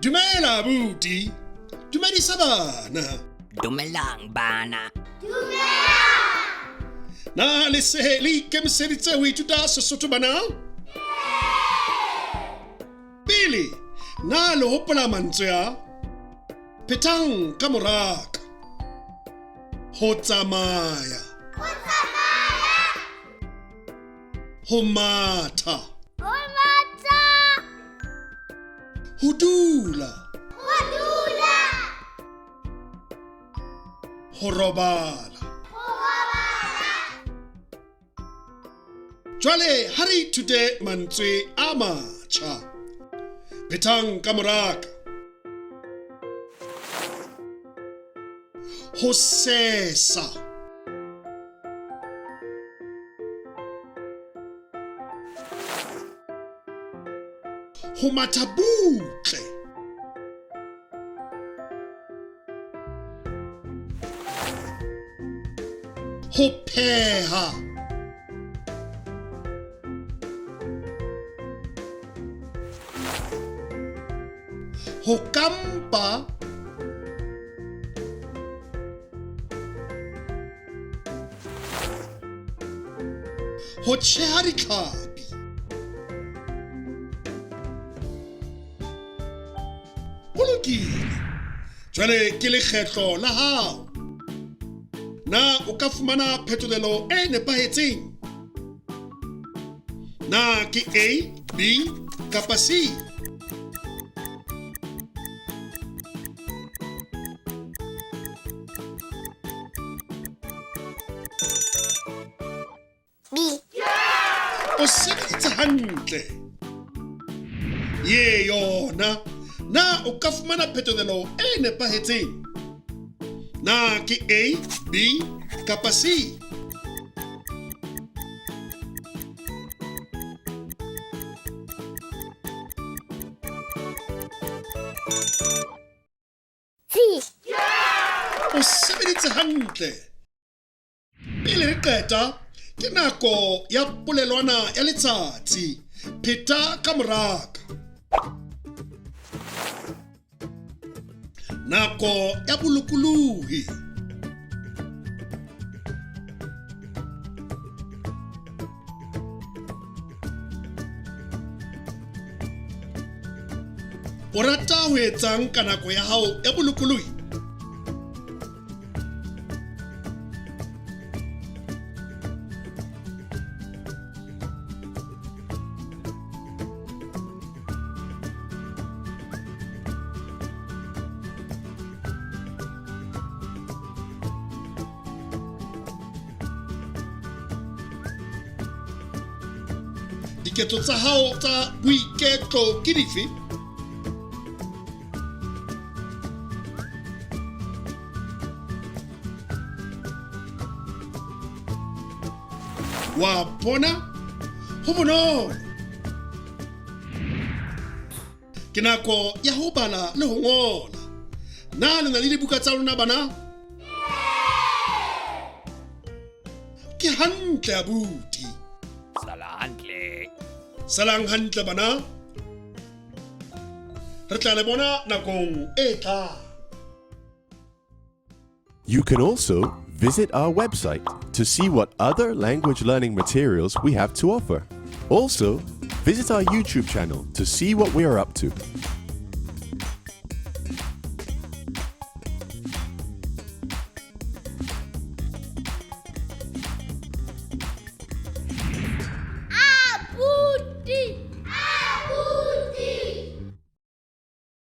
Dumela abuti. Dumedisa bana. Dumelang bana. Na le se le ikemiseditse ho ithuta Sesotho bana? Pele, na le hopola mantswe a phethang ka moraka. Ho tsamaya. Ho matha. Ho dula. Ho robala. Jwale ha re ithute mantswe a matjha. Phethang ka moraka. Ho sesa. Ho matha butle. Ho pheha. Ho kampa. Ho tjheha ditlhapi. Ho lokile. Jwale ke lekgetlo la hao. Na o ka fumana phetolelo e nepahetseng? Na ke A, B kapa C? O sebeditse hantle. Ye yona. Na o ka fumana phetolelo e nepahetseng? Na ke A, B kapa C? O sebeditse hantle. Pele re qeta, ke nako ya polelwana ya letsatsi. Phetha ka moraka. Nako ya bolokolohi. O rata ho etsang ka nako ya hao ya bolokolohi? Diketso tsa hao tsa boiketlo ke dife? Wa bona? Ho bonolo. Ke nako ya ho bala le ho ngola. Na le na le dibuka tsa lona bana? Ke hantle abuti. Salang hantle bana. Re tla le bona nakong e tlang. You can also visit our website to see what other language learning materials we have to offer. Also, visit our YouTube channel to see what we are up to.